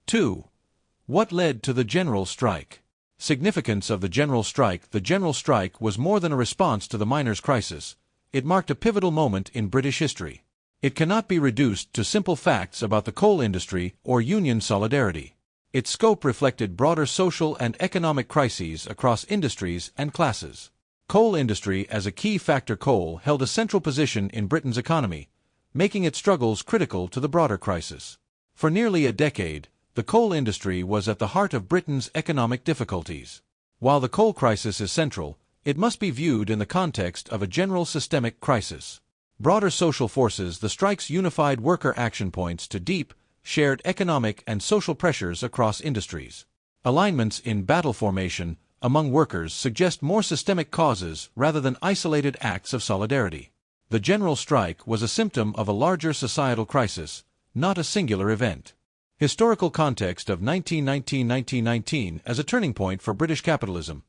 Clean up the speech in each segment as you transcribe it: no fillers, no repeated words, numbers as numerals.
2. What led to the general strike? Significance of the general strike. The general strike was more than a response to the miners' crisis. It marked a pivotal moment in British history. It cannot be reduced to simple facts about the coal industry or union solidarity. Its scope reflected broader social and economic crises across industries and classes. Coal industry as a key factor. Coal held a central position in Britain's economy, making its struggles critical to the broader crisis. For nearly a decade, the coal industry was at the heart of Britain's economic difficulties. While the coal crisis is central, it must be viewed in the context of a general systemic crisis. Broader social forces. The strikes unified worker action points to deep, shared economic and social pressures across industries. Alignments in battle formation among workers suggest more systemic causes rather than isolated acts of solidarity. The general strike was a symptom of a larger societal crisis, not a singular event. Historical context of 1919 as a turning point for British capitalism.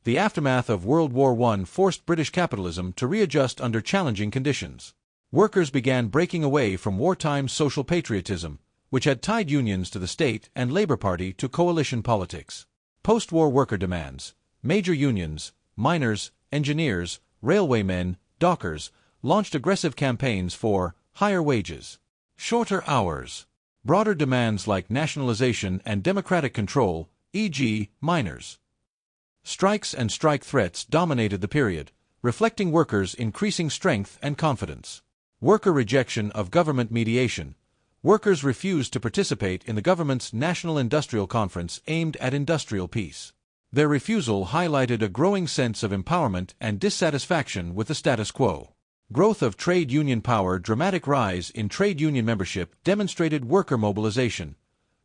The aftermath of World War I forced British capitalism to readjust under challenging conditions. Workers began breaking away from wartime social patriotism, which had tied unions to the state and Labour Party to coalition politics. Post-war worker demands. Major unions, miners, engineers, railwaymen, dockers, launched aggressive campaigns for higher wages, shorter hours, broader demands like nationalization and democratic control, e.g., miners. Strikes and strike threats dominated the period, reflecting workers' increasing strength and confidence. Worker rejection of government mediation. Workers refused to participate in the government's National Industrial Conference aimed at industrial peace. Their refusal highlighted a growing sense of empowerment and dissatisfaction with the status quo. Growth of trade union power. Dramatic rise in trade union membership demonstrated worker mobilization.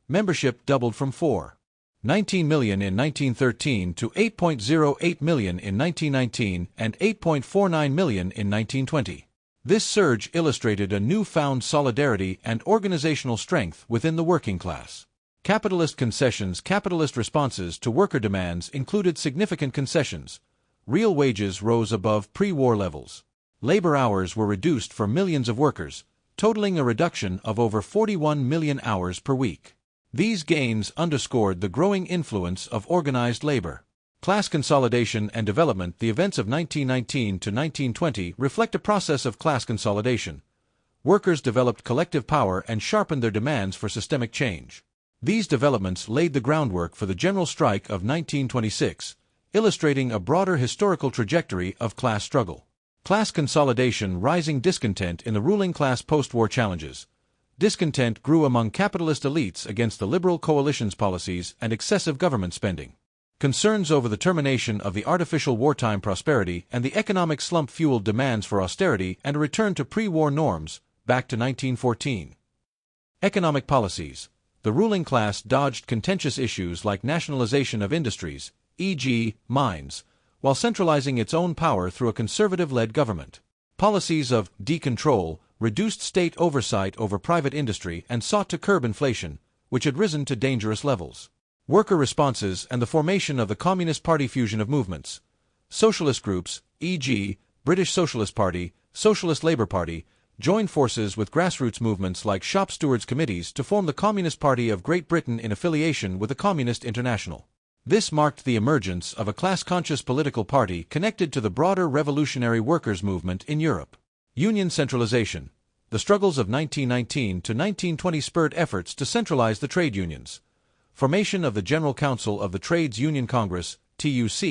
Membership doubled from 4.19 million in 1913 to 8.08 million in 1919 and 8.49 million in 1920. This surge illustrated a newfound solidarity and organizational strength within the working class. Capitalist concessions. Capitalist responses to worker demands included significant concessions. Real wages rose above pre-war levels. Labor hours were reduced for millions of workers, totaling a reduction of over 41 million hours per week. These gains underscored the growing influence of organized labor. Class consolidation and development. The events of 1919 to 1920 reflect a process of class consolidation. Workers developed collective power and sharpened their demands for systemic change. These developments laid the groundwork for the general strike of 1926, illustrating a broader historical trajectory of class struggle. Class consolidation. Rising discontent in the ruling class. Post-war challenges. Discontent grew among capitalist elites against the liberal coalition's policies and excessive government spending. Concerns over the termination of the artificial wartime prosperity and the economic slump fueled demands for austerity and a return to pre-war norms, back to 1914. Economic policies. The ruling class dodged contentious issues like nationalization of industries, e.g., mines, while centralizing its own power through a conservative-led government. Policies of decontrol reduced state oversight over private industry and sought to curb inflation, which had risen to dangerous levels. Worker responses and the formation of the Communist Party. Fusion of movements. Socialist groups, e.g., British Socialist Party, Socialist Labour Party, joined forces with grassroots movements like shop stewards' committees to form the Communist Party of Great Britain in affiliation with the Communist International. This marked the emergence of a class-conscious political party connected to the broader revolutionary workers' movement in Europe. Union centralization. The struggles of 1919 to 1920 spurred efforts to centralize the trade unions. Formation of the General Council of the Trades Union Congress, TUC,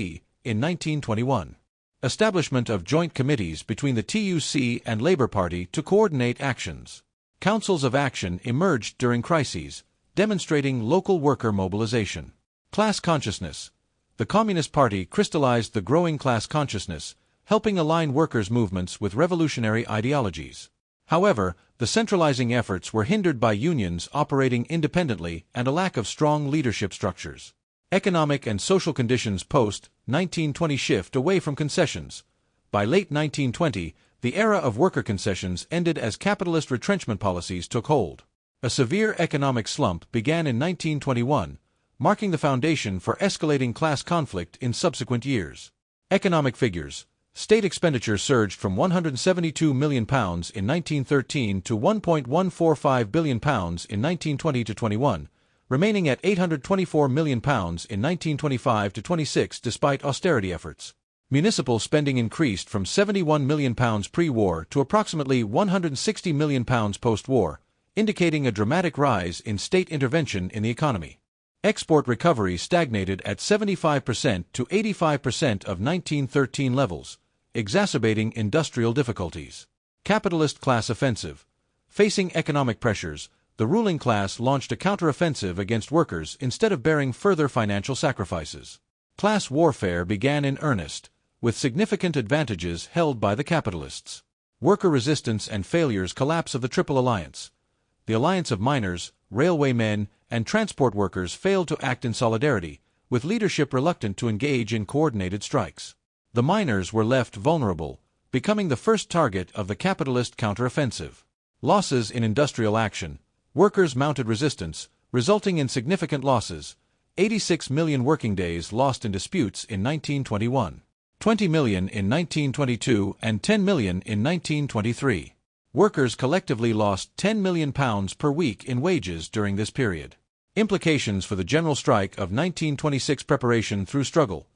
in 1921. Establishment of joint committees between the TUC and Labour Party to coordinate actions. Councils of action emerged during crises, demonstrating local worker mobilization. Class consciousness. The Communist Party crystallized the growing class consciousness, helping align workers' movements with revolutionary ideologies. However, the centralizing efforts were hindered by unions operating independently and a lack of strong leadership structures. Economic and social conditions post-1920 shift away from concessions. By late 1920, the era of worker concessions ended as capitalist retrenchment policies took hold. A severe economic slump began in 1921, marking the foundation for escalating class conflict in subsequent years. Economic figures. State expenditure surged from £172 million in 1913 to £1.145 billion in 1920-21, remaining at £824 million in 1925-26 despite austerity efforts. Municipal spending increased from £71 million pre-war to approximately £160 million post-war, indicating a dramatic rise in state intervention in the economy. Export recovery stagnated at 75% to 85% of 1913 levels, exacerbating industrial difficulties. Capitalist class offensive. Facing economic pressures, the ruling class launched a counter-offensive against workers instead of bearing further financial sacrifices. Class warfare began in earnest, with significant advantages held by the capitalists. Worker resistance and failures. Collapse of the Triple Alliance. The alliance of miners, railwaymen, and transport workers failed to act in solidarity, with leadership reluctant to engage in coordinated strikes. The miners were left vulnerable, becoming the first target of the capitalist counteroffensive. Losses in industrial action. Workers mounted resistance, resulting in significant losses. 86 million working days lost in disputes in 1921, 20 million in 1922, and 10 million in 1923. Workers collectively lost £10 million per week in wages during this period. Implications for the general strike of 1926. Preparation through struggle.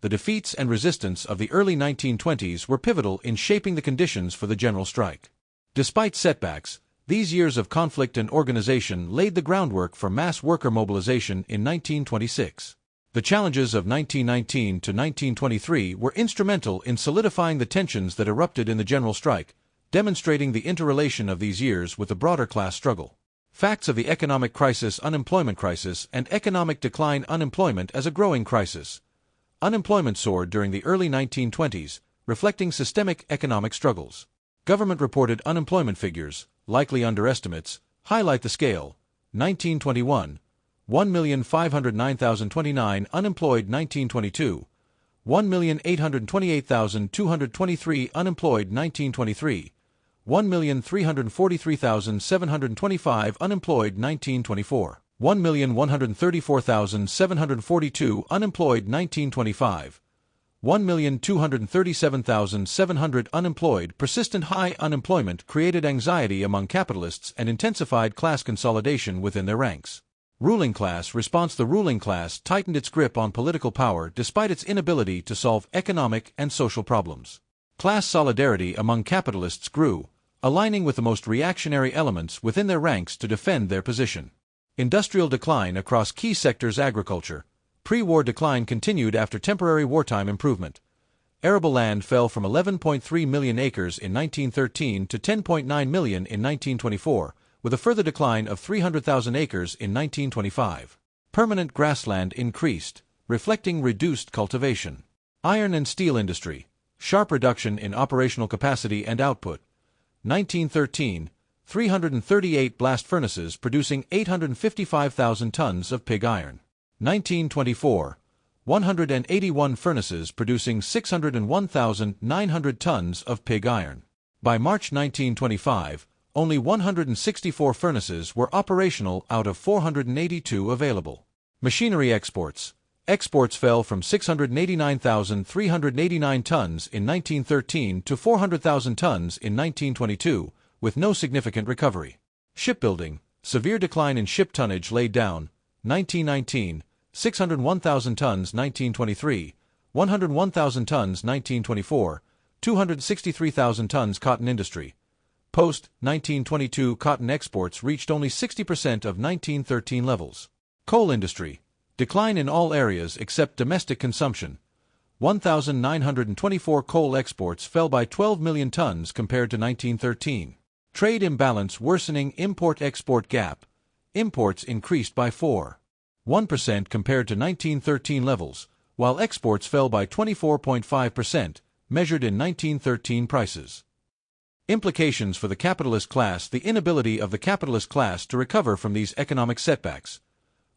The defeats and resistance of the early 1920s were pivotal in shaping the conditions for the general strike. Despite setbacks, these years of conflict and organization laid the groundwork for mass worker mobilization in 1926. The challenges of 1919 to 1923 were instrumental in solidifying the tensions that erupted in the general strike, demonstrating the interrelation of these years with the broader class struggle. Facts of the economic crisis. Unemployment crisis and economic decline. Unemployment as a growing crisis. Unemployment soared during the early 1920s, reflecting systemic economic struggles. Government-reported unemployment figures, likely underestimates, highlight the scale. 1921, 1,509,029 unemployed. 1922, 1,828,223 unemployed. 1923, 1,343,725 unemployed. 1924, 1,134,742 unemployed. 1925, 1,237,700 unemployed. Persistent high unemployment created anxiety among capitalists and intensified class consolidation within their ranks. Ruling class response. The ruling class tightened its grip on political power despite its inability to solve economic and social problems. Class solidarity among capitalists grew, aligning with the most reactionary elements within their ranks to defend their position. Industrial decline across key sectors. Agriculture. Pre-war decline continued after temporary wartime improvement. Arable land fell from 11.3 million acres in 1913 to 10.9 million in 1924, with a further decline of 300,000 acres in 1925. Permanent grassland increased, reflecting reduced cultivation. Iron and steel industry. Sharp reduction in operational capacity and output. 1913, 338 blast furnaces producing 855,000 tons of pig iron. 1924, 181 furnaces producing 601,900 tons of pig iron. By March 1925, only 164 furnaces were operational out of 482 available. Machinery exports. Exports fell from 689,389 tons in 1913 to 400,000 tons in 1922, with no significant recovery. Shipbuilding. Severe decline in ship tonnage laid down. 1919, 601,000 tons. 1923, 101,000 tons. 1924, 263,000 tons. Cotton industry. Post-1922 cotton exports reached only 60% of 1913 levels. Coal industry. Decline in all areas except domestic consumption. 1,924 coal exports fell by 12 million tons compared to 1913. Trade imbalance worsening. Import-export gap. Imports increased by 4.1% compared to 1913 levels, while exports fell by 24.5%, measured in 1913 prices. Implications for the capitalist class. The inability of the capitalist class to recover from these economic setbacks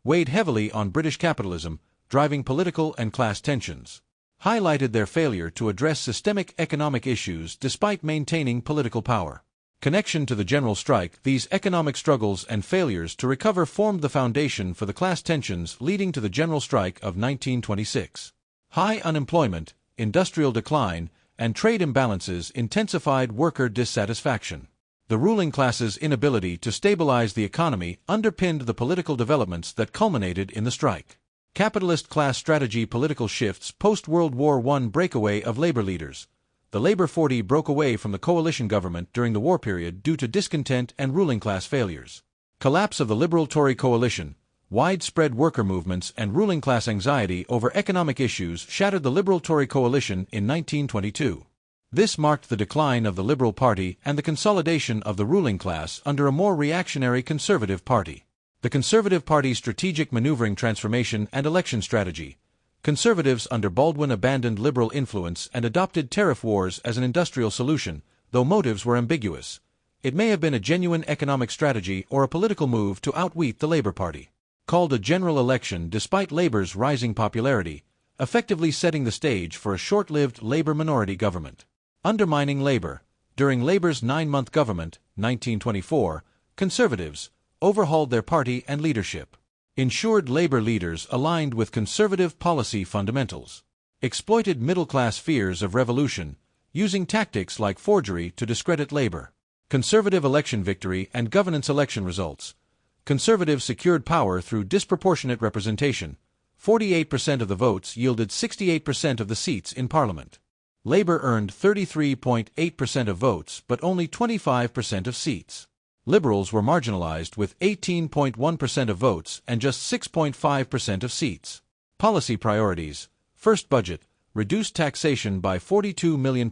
weighed heavily on British capitalism, driving political and class tensions. Highlighted their failure to address systemic economic issues despite maintaining political power. Connection to the general strike. These economic struggles and failures to recover formed the foundation for the class tensions leading to the general strike of 1926. High unemployment, industrial decline, and trade imbalances intensified worker dissatisfaction. The ruling class's inability to stabilize the economy underpinned the political developments that culminated in the strike. Capitalist class strategy. Political shifts. Post-World War I breakaway of labor leaders. The Labour Party broke away from the coalition government during the war period due to discontent and ruling class failures. Collapse of the Liberal-Tory coalition. Widespread worker movements and ruling class anxiety over economic issues shattered the Liberal-Tory coalition in 1922. This marked the decline of the Liberal Party and the consolidation of the ruling class under a more reactionary Conservative Party. The Conservative Party's strategic maneuvering, transformation and election strategy. Conservatives under Baldwin abandoned Liberal influence and adopted tariff wars as an industrial solution, though motives were ambiguous. It may have been a genuine economic strategy or a political move to outwit the Labour Party. Called a general election despite Labour's rising popularity, effectively setting the stage for a short-lived Labour minority government. Undermining Labour. During Labour's 9-month government, 1924, Conservatives overhauled their party and leadership. Ensured Labour leaders aligned with Conservative policy fundamentals. Exploited middle-class fears of revolution, using tactics like forgery to discredit Labour. Conservative election victory and governance. Election results. Conservatives secured power through disproportionate representation. 48% of the votes yielded 68% of the seats in Parliament. Labour earned 33.8% of votes but only 25% of seats. Liberals were marginalised with 18.1% of votes and just 6.5% of seats. Policy priorities. First budget, reduced taxation by £42 million,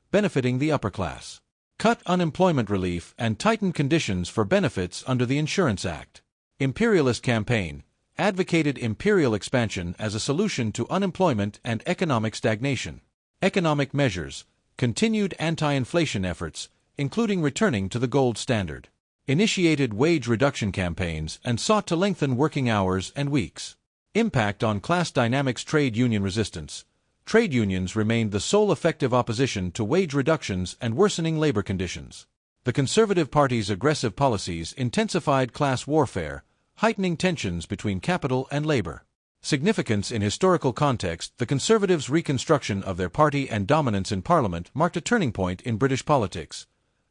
benefiting the upper class. Cut unemployment relief and tightened conditions for benefits under the Insurance Act. Imperialist campaign, advocated imperial expansion as a solution to unemployment and economic stagnation. Economic measures, continued anti-inflation efforts, including returning to the gold standard. Initiated wage reduction campaigns and sought to lengthen working hours and weeks. Impact on class dynamics. Trade union resistance. Trade unions remained the sole effective opposition to wage reductions and worsening labor conditions. The Conservative Party's aggressive policies intensified class warfare, heightening tensions between capital and labor. Significance in historical context. The Conservatives' reconstruction of their party and dominance in Parliament marked a turning point in British politics.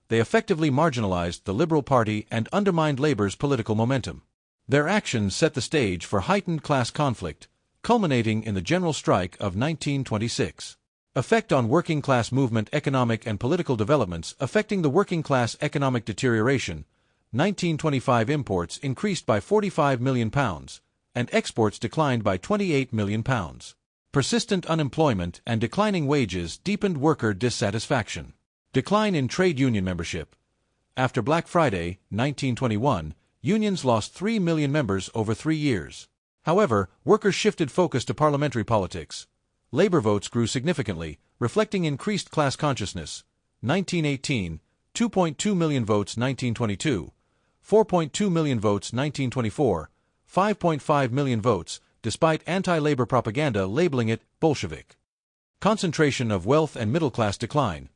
They effectively marginalised the Liberal Party and undermined Labour's political momentum. Their actions set the stage for heightened class conflict, culminating in the general strike of 1926. Effect on working class movement. Economic and political developments affecting the working class. Economic deterioration. 1925 imports increased by £45 million, and exports declined by £28 million. Persistent unemployment and declining wages deepened worker dissatisfaction. Decline in trade union membership. After Black Friday, 1921, unions lost 3 million members over 3 years. However, workers shifted focus to parliamentary politics. Labour votes grew significantly, reflecting increased class consciousness. 1918, 2.2 million votes. 1922, 4.2 million votes. 1924, 5.5 million votes, despite anti-Labour propaganda labeling it Bolshevik. Concentration of wealth and middle-class decline.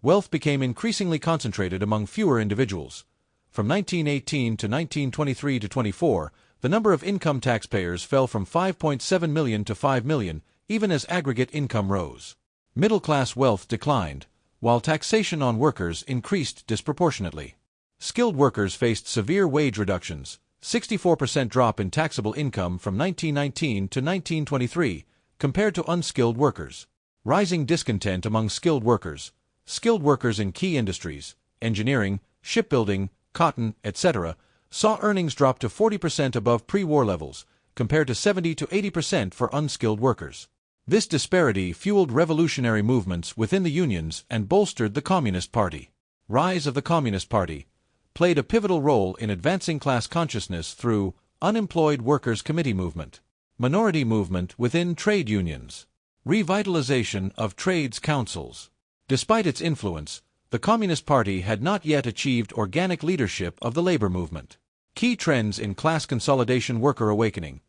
Wealth became increasingly concentrated among fewer individuals. From 1918 to 1923-24, the number of income taxpayers fell from 5.7 million to 5 million, even as aggregate income rose. Middle-class wealth declined, while taxation on workers increased disproportionately. Skilled workers faced severe wage reductions, 64% drop in taxable income from 1919 to 1923, compared to unskilled workers. Rising discontent among skilled workers. Skilled workers in key industries, engineering, shipbuilding, cotton, etc., saw earnings drop to 40% above pre-war levels, compared to 70 to 80% for unskilled workers. This disparity fueled revolutionary movements within the unions and bolstered the Communist Party. Rise of the Communist Party played a pivotal role in advancing class consciousness through Unemployed Workers' Committee movement, minority movement within trade unions, revitalization of trades councils. Despite its influence, the Communist Party had not yet achieved organic leadership of the labor movement. Key trends in class consolidation. Worker awakening.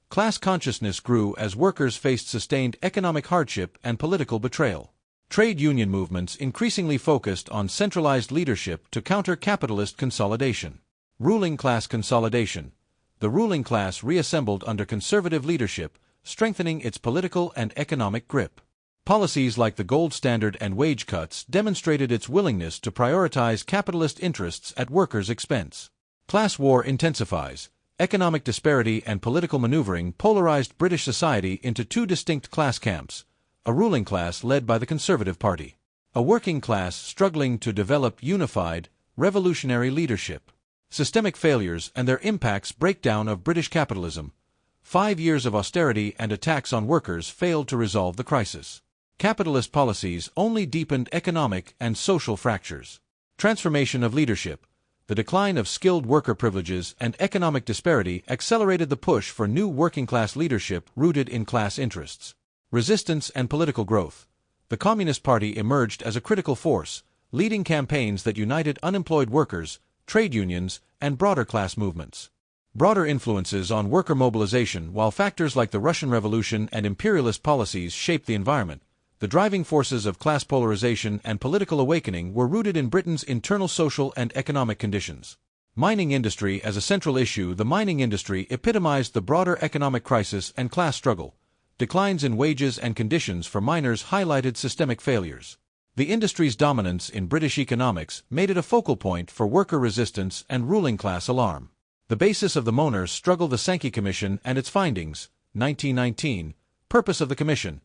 Class consciousness grew as workers faced sustained economic hardship and political betrayal. Trade union movements increasingly focused on centralized leadership to counter capitalist consolidation. Ruling class consolidation. The ruling class reassembled under conservative leadership, strengthening its political and economic grip. Policies like the gold standard and wage cuts demonstrated its willingness to prioritize capitalist interests at workers' expense. Class war intensifies. Economic disparity and political maneuvering polarized British society into two distinct class camps: a ruling class led by the Conservative Party, a working class struggling to develop unified, revolutionary leadership. Systemic failures and their impacts: breakdown of British capitalism. 5 years of austerity and attacks on workers failed to resolve the crisis. Capitalist policies only deepened economic and social fractures. Transformation of leadership. The decline of skilled worker privileges and economic disparity accelerated the push for new working-class leadership rooted in class interests. Resistance and political growth. The Communist Party emerged as a critical force, leading campaigns that united unemployed workers, trade unions, and broader class movements. Broader influences on worker mobilization. While factors like the Russian Revolution and imperialist policies shaped the environment, the driving forces of class polarization and political awakening were rooted in Britain's internal social and economic conditions. Mining industry as a central issue. The mining industry epitomized the broader economic crisis and class struggle. Declines in wages and conditions for miners highlighted systemic failures. The industry's dominance in British economics made it a focal point for worker resistance and ruling class alarm. The basis of the Mourners' struggle. The Sankey Commission and its findings, 1919. Purpose of the Commission.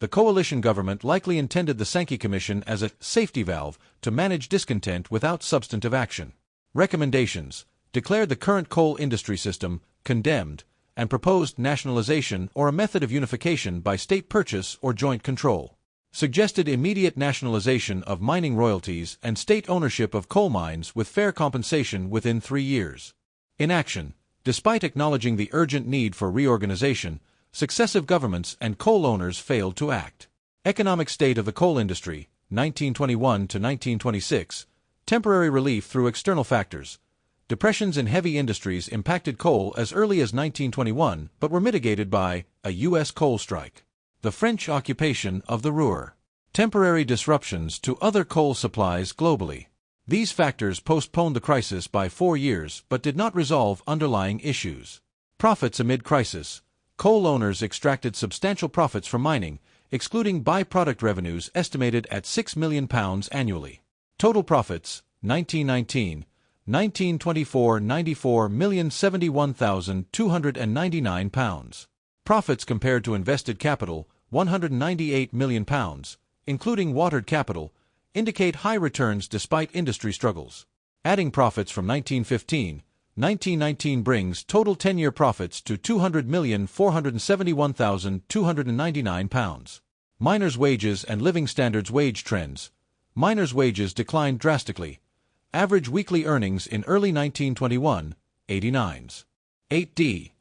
The coalition government likely intended the Sankey Commission as a safety valve to manage discontent without substantive action. Recommendations: declared the current coal industry system condemned, and proposed nationalization or a method of unification by state purchase or joint control. Suggested immediate nationalization of mining royalties and state ownership of coal mines with fair compensation within 3 years. Inaction. Despite acknowledging the urgent need for reorganization, successive governments and coal owners failed to act. Economic state of the coal industry, 1921 to 1926. Temporary relief through external factors. Depressions in heavy industries impacted coal as early as 1921 but were mitigated by a U.S. coal strike. The French occupation of the Ruhr. Temporary disruptions to other coal supplies globally. These factors postponed the crisis by 4 years but did not resolve underlying issues. Profits amid crisis. Coal owners extracted substantial profits from mining, excluding byproduct revenues estimated at £6 million annually. Total profits, 1919, 1924 £94,071,299. Profits compared to invested capital, £198 million, including watered capital, indicate high returns despite industry struggles. Adding profits from 1919 brings total 10-year profits to £200,471,299. Miners' wages and living standards. Wage trends. Miners' wages declined drastically. Average weekly earnings in early 1921, 89s. 8d.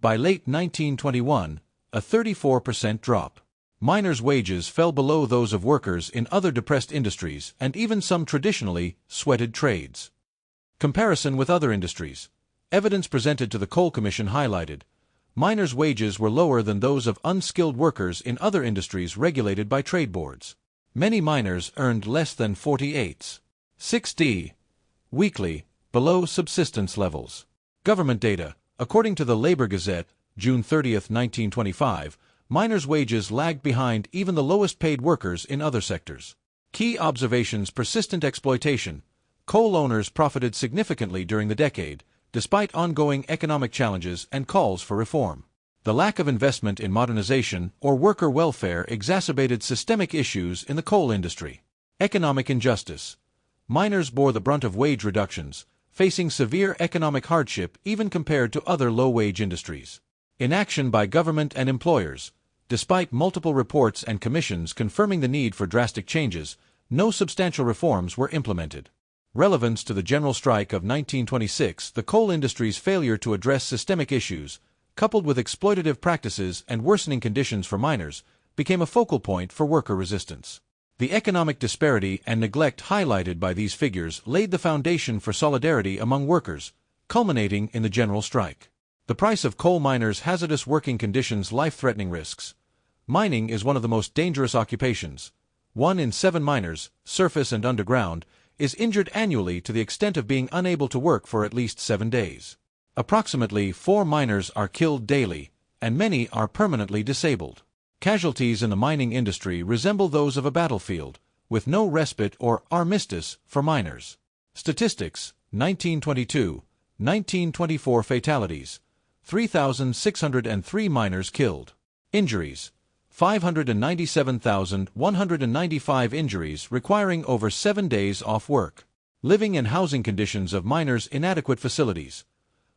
By late 1921, a 34% drop. Miners' wages fell below those of workers in other depressed industries and even some traditionally sweated trades. Comparison with other industries. Evidence presented to the Coal Commission highlighted miners' wages were lower than those of unskilled workers in other industries regulated by trade boards. Many miners earned less than 48s. 6d. Weekly, below subsistence levels. Government data. According to the Labour Gazette, June 30, 1925, miners' wages lagged behind even the lowest-paid workers in other sectors. Key observations. Persistent exploitation. Coal owners profited significantly during the decade, despite ongoing economic challenges and calls for reform. The lack of investment in modernization or worker welfare exacerbated systemic issues in the coal industry. Economic injustice. Miners bore the brunt of wage reductions, facing severe economic hardship even compared to other low-wage industries. Inaction by government and employers. Despite multiple reports and commissions confirming the need for drastic changes, no substantial reforms were implemented. Relevance to the general strike of 1926. The coal industry's failure to address systemic issues, coupled with exploitative practices and worsening conditions for miners, became a focal point for worker resistance. The economic disparity and neglect highlighted by these figures laid the foundation for solidarity among workers, culminating in the general strike. The price of coal miners' hazardous working conditions. Life-threatening risks. Mining is one of the most dangerous occupations. 1 in 7 miners, surface and underground, is injured annually to the extent of being unable to work for at least 7 days. Approximately 4 miners are killed daily, and many are permanently disabled. Casualties in the mining industry resemble those of a battlefield, with no respite or armistice for miners. Statistics: 1922, 1924 fatalities, 3,603 miners killed. Injuries: 597,195 injuries requiring over 7 days off work. Living and housing conditions of miners: inadequate facilities.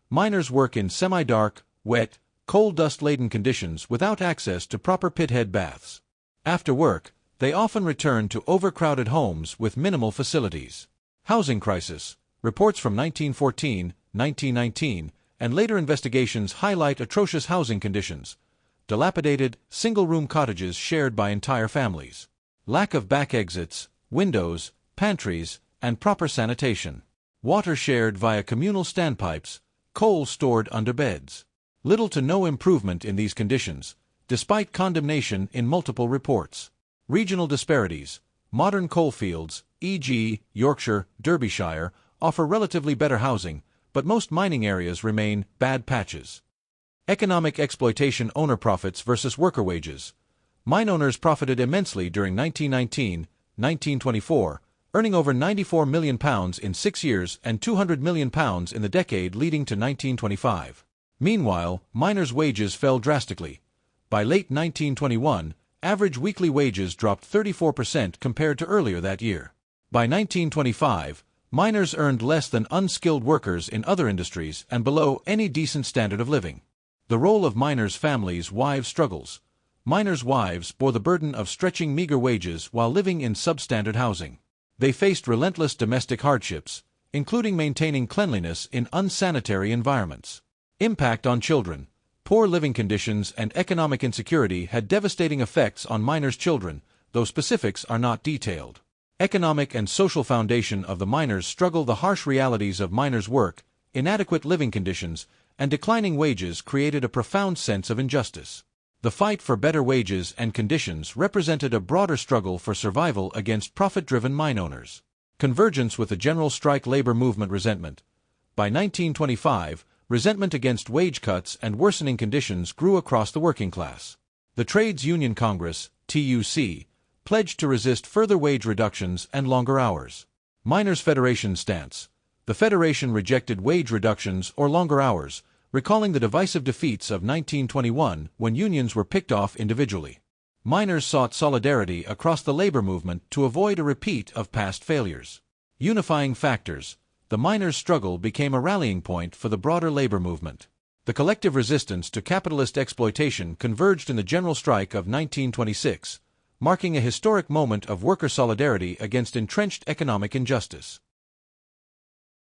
Miners work in semi-dark, wet, coal dust-laden conditions without access to proper pithead baths. After work, they often return to overcrowded homes with minimal facilities. Housing crisis. Reports from 1914, 1919, and later investigations highlight atrocious housing conditions. Dilapidated, single-room cottages shared by entire families. Lack of back exits, windows, pantries, and proper sanitation. Water shared via communal standpipes, coal stored under beds. Little to no improvement in these conditions, despite condemnation in multiple reports. Regional disparities. Modern coalfields, e.g., Yorkshire, Derbyshire, offer relatively better housing, but most mining areas remain bad patches. Economic exploitation: owner profits versus worker wages. Mine owners profited immensely during 1919-1924, earning over £94 million in 6 years and £200 million in the decade leading to 1925. Meanwhile, miners' wages fell drastically. By late 1921, average weekly wages dropped 34% compared to earlier that year. By 1925, miners earned less than unskilled workers in other industries and below any decent standard of living. The role of miners' families' wives struggles. Miners' wives bore the burden of stretching meager wages while living in substandard housing. They faced relentless domestic hardships, including maintaining cleanliness in unsanitary environments. Impact on children. Poor living conditions and economic insecurity had devastating effects on miners' children, though specifics are not detailed. Economic and social foundation of the miners' struggle. The harsh realities of miners' work, inadequate living conditions, and declining wages created a profound sense of injustice. The fight for better wages and conditions represented a broader struggle for survival against profit-driven mine owners. Convergence with the general strike labor movement. Resentment. By 1925, resentment against wage cuts and worsening conditions grew across the working class. The Trades Union Congress, TUC, pledged to resist further wage reductions and longer hours. Miners' Federation stance. The Federation rejected wage reductions or longer hours, recalling the divisive defeats of 1921 when unions were picked off individually. Miners sought solidarity across the labor movement to avoid a repeat of past failures. Unifying factors. The miners' struggle became a rallying point for the broader labor movement. The collective resistance to capitalist exploitation converged in the general strike of 1926, marking a historic moment of worker solidarity against entrenched economic injustice.